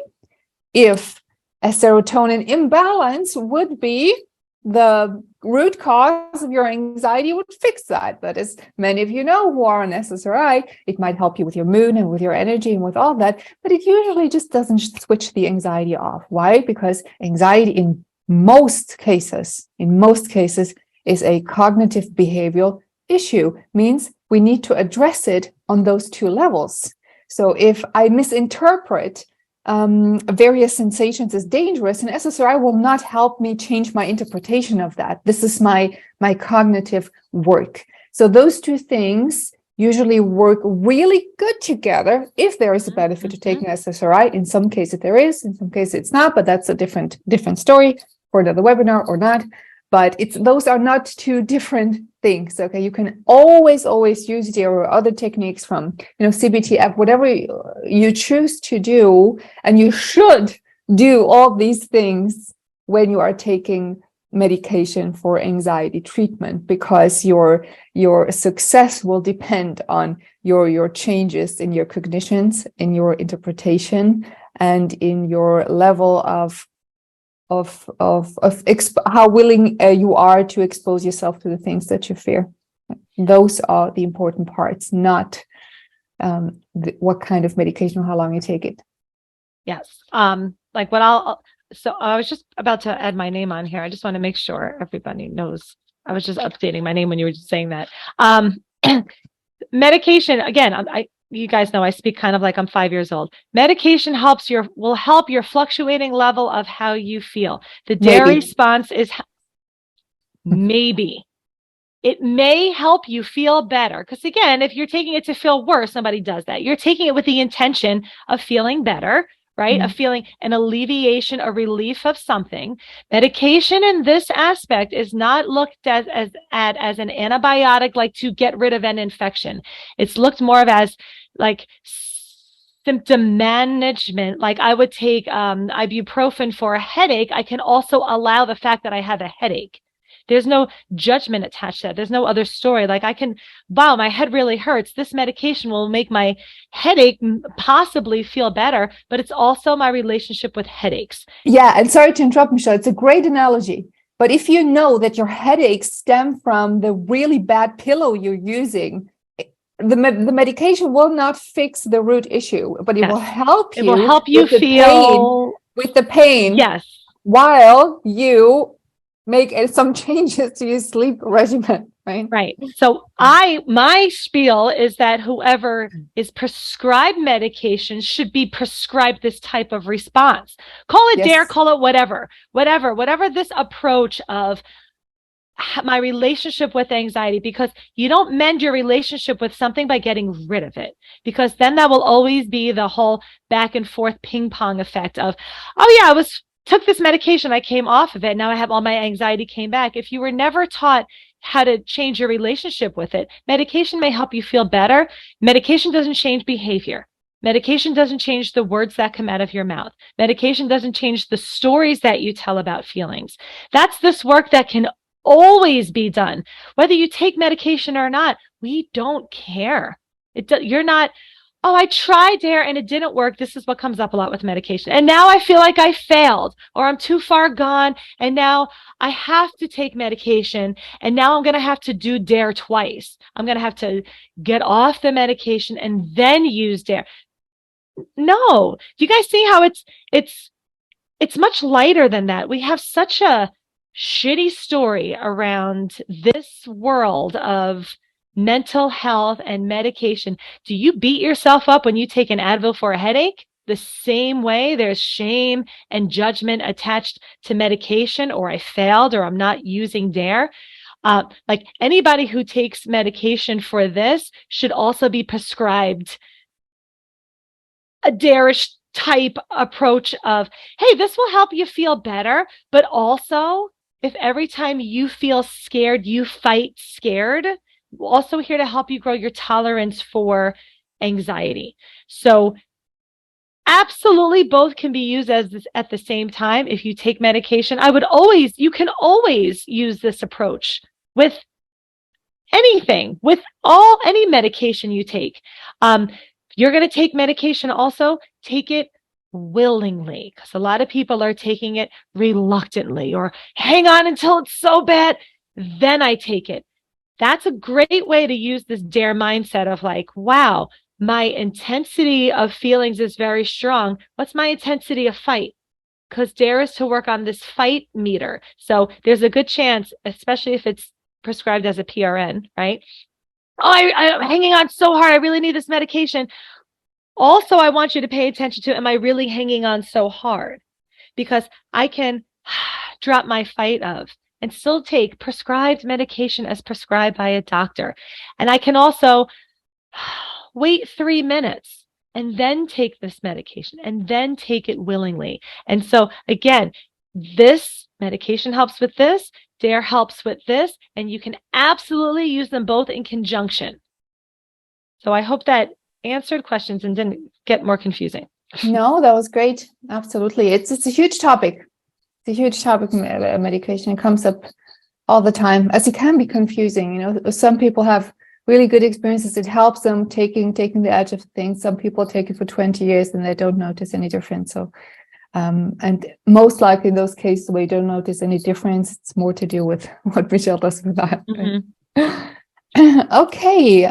If a serotonin imbalance would be the root cause of your anxiety, would fix that. But as many of you know who are on SSRI, it might help you with your mood and with your energy and with all that, but it usually just doesn't switch the anxiety off. Why? Because anxiety in most cases is a cognitive behavioral issue, means we need to address it on those two levels. So if I misinterpret various sensations as dangerous, and SSRI will not help me change my interpretation of that. This is my cognitive work. So those two things usually work really good together if there is a benefit to taking SSRI. In some cases there is, in some cases it's not, but that's a different story for another webinar or not. But those are not two different things. Okay, you can always use DARE or other techniques from CBTF, whatever you choose to do, and you should do all these things when you are taking medication for anxiety treatment, because your success will depend on your changes in your cognitions, in your interpretation, and in your level of how willing you are to expose yourself to the things that you fear. Those are the important parts, not what kind of medication or how long you take it. Yes. So I was just about to add my name on here. I just want to make sure everybody knows. I was just updating my name when you were just saying that. Medication, again, you guys know I speak kind of like I'm 5 years old. Medication will help your fluctuating level of how you feel. The DARE response is maybe. It may help you feel better. Because again, if you're taking it to feel worse, somebody does that. You're taking it with the intention of feeling better, right? Of feeling an alleviation, a relief of something. Medication in this aspect is not looked at as an antibiotic, like to get rid of an infection. It's looked more of as like symptom management. Like I would take ibuprofen for a headache. I can also allow the fact that I have a headache. There's no judgment attached to that. There's no other story. Like wow, my head really hurts. This medication will make my headache possibly feel better, but it's also my relationship with headaches. Yeah. And sorry to interrupt, Michelle. It's a great analogy. But if you know that your headaches stem from the really bad pillow you're using, the medication will not fix the root issue, but it will help you. It will help you feel with the pain. Yes. While you make some changes to your sleep regimen, right? Right. So my spiel is that whoever is prescribed medication should be prescribed this type of response. Call it DARE, call it whatever this approach of my relationship with anxiety, because you don't mend your relationship with something by getting rid of it, because then that will always be the whole back and forth ping pong effect of, oh yeah, took this medication, I came off of it, now I have all my anxiety came back. If you were never taught how to change your relationship with it, medication may help you feel better. Medication doesn't change behavior. Medication doesn't change the words that come out of your mouth. Medication doesn't change the stories that you tell about feelings. That's this work that can always be done. Whether you take medication or not, we don't care. You're not, oh, I tried DARE and it didn't work. This is what comes up a lot with medication. And now I feel like I failed, or I'm too far gone, and now I have to take medication, and now I'm going to have to do DARE twice. I'm going to have to get off the medication and then use DARE. No. Do you guys see how it's much lighter than that? We have such a shitty story around this world of mental health and medication. Do you beat yourself up when you take an Advil for a headache? The same way there's shame and judgment attached to medication, or I failed, or I'm not using DARE. Like anybody who takes medication for this should also be prescribed a DARE-ish type approach of, hey, this will help you feel better, but also if every time you feel scared, you fight scared, we're also here to help you grow your tolerance for anxiety. So absolutely both can be used at the same time. If you take medication, you can always use this approach with anything, with any medication you take. You're going to take medication, also take it willingly, because a lot of people are taking it reluctantly, or hang on until it's so bad, then I take it. That's a great way to use this DARE mindset of like, wow, my intensity of feelings is very strong. What's my intensity of fight? Because DARE is to work on this fight meter. So there's a good chance, especially if it's prescribed as a PRN, right? Oh, I'm hanging on so hard. I really need this medication. Also, I want you to pay attention to, am I really hanging on so hard? Because I can drop my fight of and still take prescribed medication as prescribed by a doctor. And I can also wait 3 minutes and then take this medication and then take it willingly. And so again, this medication helps with this, DARE helps with this, and you can absolutely use them both in conjunction. So I hope that answered questions and didn't get more confusing. No, that was great. Absolutely. It's a huge topic. It's a huge topic, medication. It comes up all the time, as it can be confusing. You know, some people have really good experiences. It helps them taking the edge of things. Some people take it for 20 years and they don't notice any difference. So, and most likely in those cases where you don't notice any difference, it's more to do with what Michelle does with that. Right? Okay.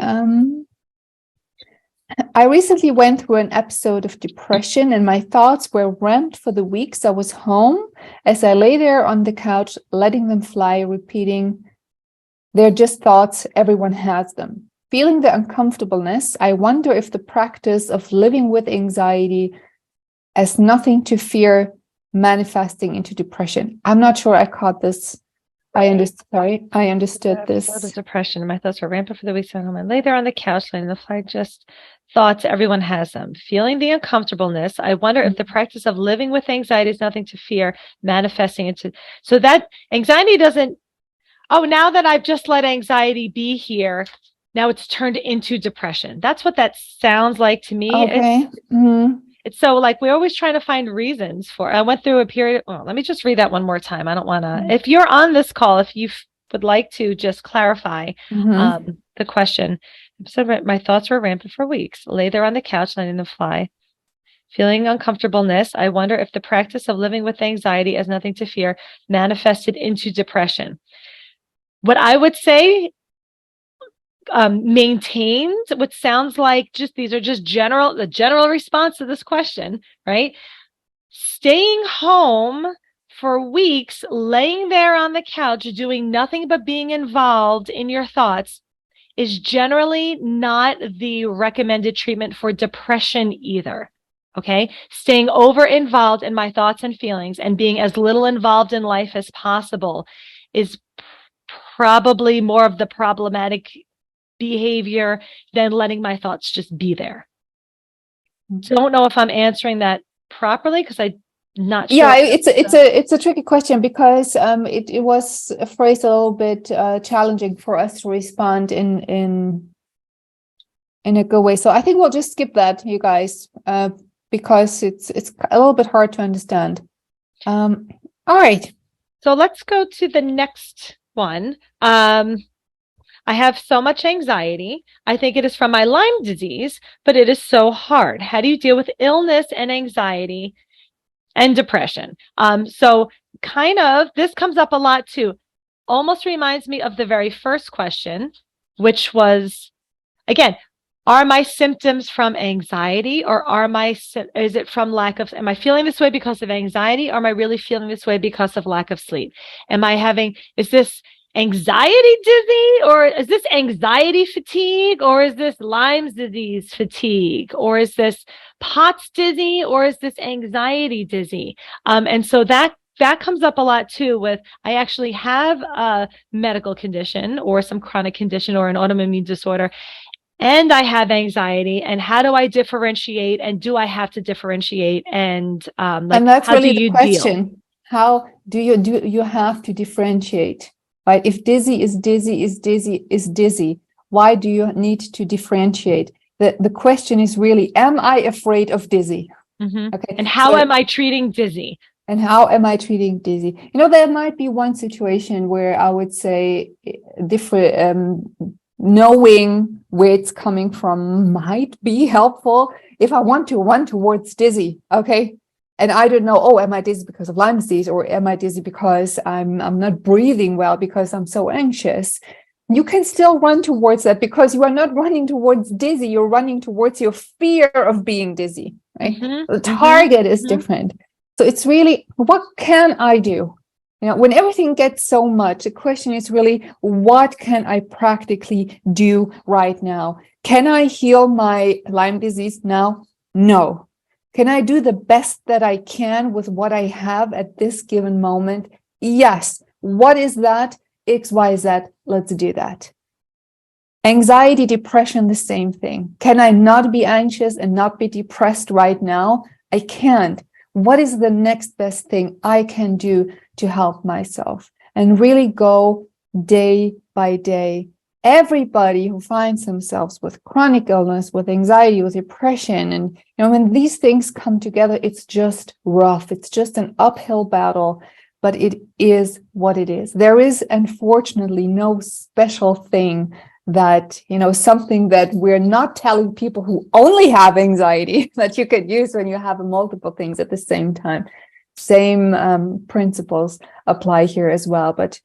I recently went through an episode of depression and my thoughts were ramped for the weeks I was home. As I lay there on the couch, letting them fly, repeating, they're just thoughts, everyone has them. Feeling the uncomfortableness, I wonder if the practice of living with anxiety as nothing to fear manifesting into depression. I'm not sure I caught this. I understood this. Depression. My thoughts were rampant for the weeks at home. I lay there on the couch, letting the fly just thoughts, everyone has them. Feeling the uncomfortableness, I wonder if the practice of living with anxiety is nothing to fear, manifesting into. So that anxiety doesn't, oh, now that I've just let anxiety be here, now it's turned into depression. That's what that sounds like to me. Okay. It's so like we're always trying to find reasons for. I went through a period. Oh, let me just read that one more time. I don't want to. If you're on this call, if you would like to just clarify the question. So my thoughts were rampant for weeks. Lay there on the couch, letting them fly. Feeling uncomfortableness, I wonder if the practice of living with anxiety as nothing to fear manifested into depression. What I would say maintained what sounds like just these are just the general response to this question, right? Staying home for weeks, laying there on the couch, doing nothing but being involved in your thoughts is generally not the recommended treatment for depression either. Okay. Staying over involved in my thoughts and feelings and being as little involved in life as possible is probably more of the problematic behavior than letting my thoughts just be there. Don't know if I'm answering that properly because I'm not sure. Yeah, it's a tricky question because it was phrased a little bit challenging for us to respond in a good way. So I think we'll just skip that, you guys, because it's a little bit hard to understand. All right. So let's go to the next one. I have so much anxiety. I think it is from my Lyme disease, but it is so hard. How do you deal with illness and anxiety and depression? So kind of, this comes up a lot too. Almost reminds me of the very first question, which was, again, are my symptoms from anxiety or is it from am I feeling this way because of anxiety or am I really feeling this way because of lack of sleep? Is this anxiety dizzy or is this anxiety fatigue or is this Lyme's disease fatigue or is this POTS dizzy or is this anxiety dizzy? And so that comes up a lot too with, I actually have a medical condition or some chronic condition or an autoimmune disorder, and I have anxiety, and how do I differentiate, and do I have to differentiate? And and that's really the question. Deal? How do you have to differentiate? Right? If dizzy is dizzy is dizzy is dizzy, why do you need to differentiate? The question is really, am I afraid of dizzy? Okay. And how am I treating dizzy? And how am I treating dizzy? There might be one situation where I would say different, knowing where it's coming from might be helpful if I want to run towards dizzy. Okay. And I don't know, oh, am I dizzy because of Lyme disease or am I dizzy because I'm not breathing well because I'm so anxious? You can still run towards that because you are not running towards dizzy. You're running towards your fear of being dizzy, right? The target is different. So it's really, what can I do? When everything gets so much, the question is really, what can I practically do right now? Can I heal my Lyme disease now? No. Can I do the best that I can with what I have at this given moment? Yes. What is that? X, Y, Z. Let's do that. Anxiety, depression, the same thing. Can I not be anxious and not be depressed right now? I can't. What is the next best thing I can do to help myself? And really go day by day. Everybody who finds themselves with chronic illness, with anxiety, with depression, and when these things come together, it's just rough. It's just an uphill battle, but it is what it is. There is, unfortunately, no special thing that, something that we're not telling people who only have anxiety that you could use when you have multiple things at the same time. Same principles apply here as well, but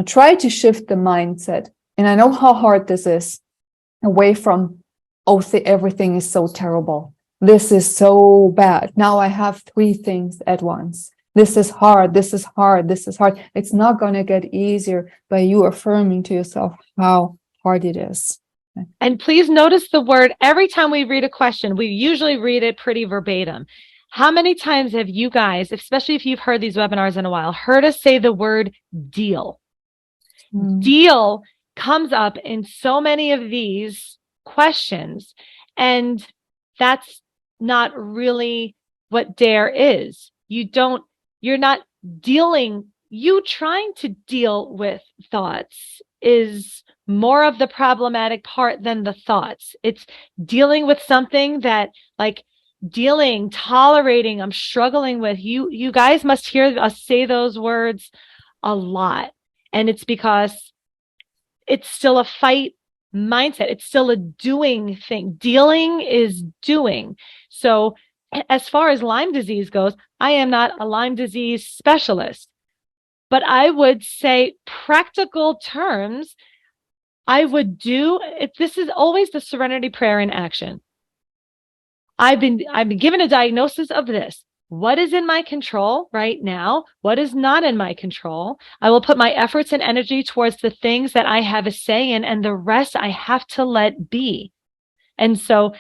try to shift the mindset. And I know how hard this is, away from, everything is so terrible. This is so bad. Now I have 3 things at once. This is hard. This is hard. This is hard. It's not going to get easier by you affirming to yourself how hard it is. And please notice the word, every time we read a question, we usually read it pretty verbatim. How many times have you guys, especially if you've heard these webinars in a while, heard us say the word deal? Deal comes up in so many of these questions, and that's not really what dare is. You're not dealing, you trying to deal with thoughts is more of the problematic part than the thoughts. It's dealing with something that, like, dealing, tolerating, I'm struggling with. You guys must hear us say those words a lot. And it's because it's still a fight mindset. It's still a doing thing. Dealing is doing. So as far as Lyme disease goes, I am not a Lyme disease specialist, but I would say practical terms, I would do it. This is always the serenity prayer in action. I've been given a diagnosis of this. What is in my control right now? What is not in my control? I will put my efforts and energy towards the things that I have a say in, and the rest I have to let be. And so,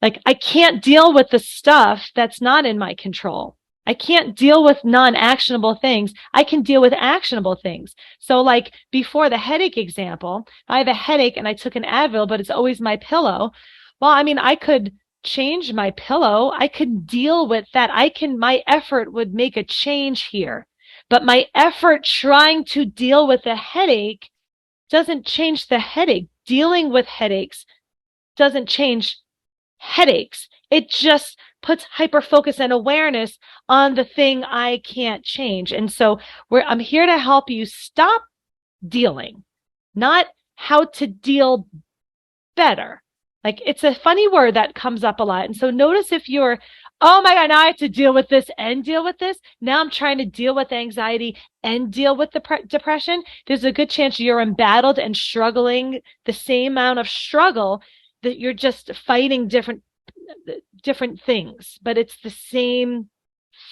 like, I can't deal with the stuff that's not in my control. I can't deal with non-actionable things. I can deal with actionable things. So like before the headache example, I have a headache and I took an Advil, but it's always my pillow. Well, I mean, I could change my pillow. I could deal with that. My effort would make a change here, but my effort trying to deal with the headache doesn't change the headache. Dealing with headaches doesn't change headaches. It just puts hyper focus and awareness on the thing I can't change. And so I'm here to help you stop dealing, not how to deal better. Like, it's a funny word that comes up a lot. And so notice if you're, oh my God, now I have to deal with this and deal with this. Now I'm trying to deal with anxiety and deal with the depression. There's a good chance you're embattled and struggling the same amount of struggle, that you're just fighting different things, but it's the same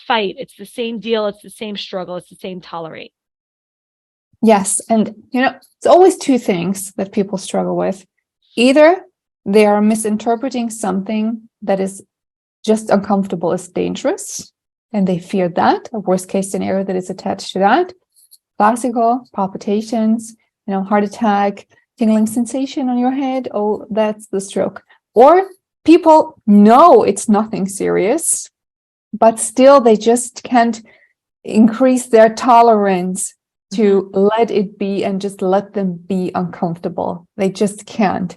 fight. It's the same deal. It's the same struggle. It's the same tolerate. Yes. And, it's always two things that people struggle with. Either they are misinterpreting something that is just uncomfortable as dangerous, and they fear that, a worst case scenario that is attached to that. Classical palpitations, heart attack, tingling sensation on your head. Oh, that's the stroke. Or people know it's nothing serious, but still they just can't increase their tolerance to let it be and just let them be uncomfortable. They just can't.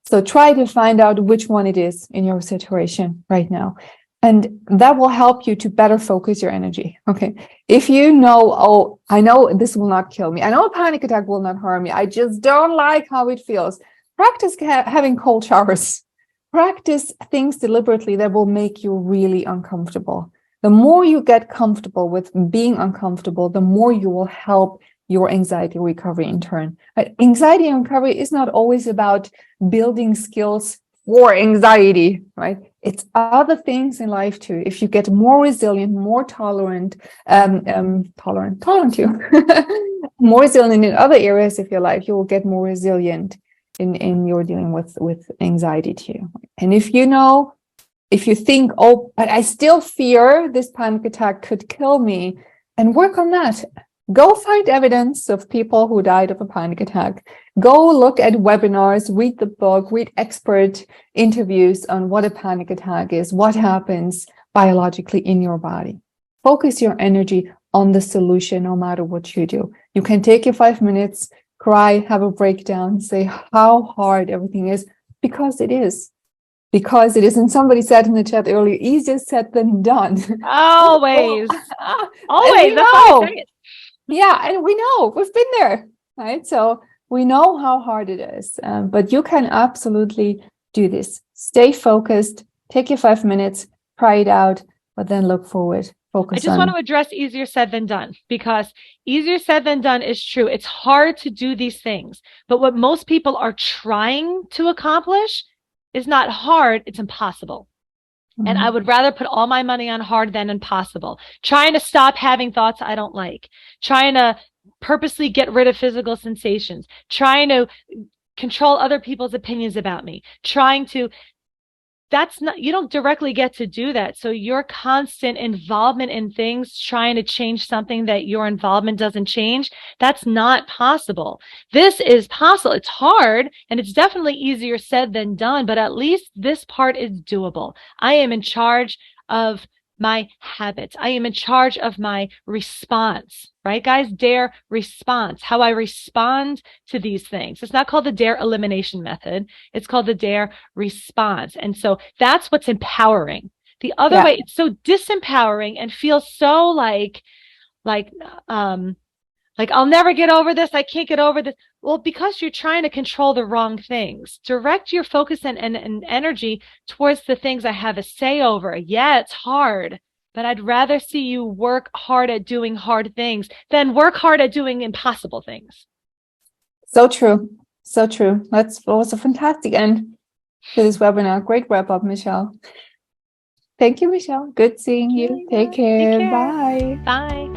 So try to find out which one it is in your situation right now. And that will help you to better focus your energy. Okay. If you know, oh, I know this will not kill me. I know a panic attack will not harm me. I just don't like how it feels. Practice having cold showers. Practice things deliberately that will make you really uncomfortable. The more you get comfortable with being uncomfortable, the more you will help your anxiety recovery in turn. Anxiety recovery is not always about building skills for anxiety, right? It's other things in life too. If you get more resilient, more tolerant too, more resilient in other areas of your life, you will get more resilient in your dealing with anxiety too. And if you think, oh, but I still fear this panic attack could kill me, and work on that. Go find evidence of people who died of a panic attack. Go look at webinars, read the book, read expert interviews on what a panic attack is, what happens biologically in your body. Focus your energy on the solution no matter what you do. You can take your 5 minutes, cry, have a breakdown, say how hard everything is, because it is. Because it is. And somebody said in the chat earlier, easier said than done. Always. Always. That's how I say it. Yeah, and we know, we've been there, right? So we know how hard it is, but you can absolutely do this. Stay focused, take your 5 minutes, try it out, but then look forward. Focus. I just want to address easier said than done, because easier said than done is true. It's hard to do these things, but what most people are trying to accomplish is not hard, it's impossible. And I would rather put all my money on hard than impossible. Trying to stop having thoughts I don't like. Trying to purposely get rid of physical sensations. Trying to control other people's opinions about me. You don't directly get to do that. So your constant involvement in things, trying to change something that your involvement doesn't change, that's not possible. This is possible. It's hard, and it's definitely easier said than done, but at least this part is doable. I am in charge of my habits. I am in charge of my response, right, guys? DARE response, how I respond to these things. It's not called the DARE elimination method. It's called the DARE response. And so that's what's empowering. The other way, it's so disempowering and feels so like I'll never get over this. I can't get over this. Well, because you're trying to control the wrong things. Direct your focus and energy towards the things I have a say over. Yeah, it's hard, but I'd rather see you work hard at doing hard things than work hard at doing impossible things. So true. So true. That was a fantastic end to this webinar. Great wrap up, Michelle. Thank you, Michelle. Good seeing you. Take care. Bye. Bye.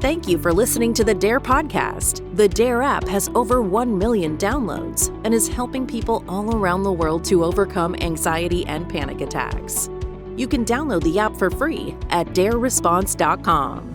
Thank you for listening to the DARE podcast. The DARE app has over 1 million downloads and is helping people all around the world to overcome anxiety and panic attacks. You can download the app for free at dareresponse.com.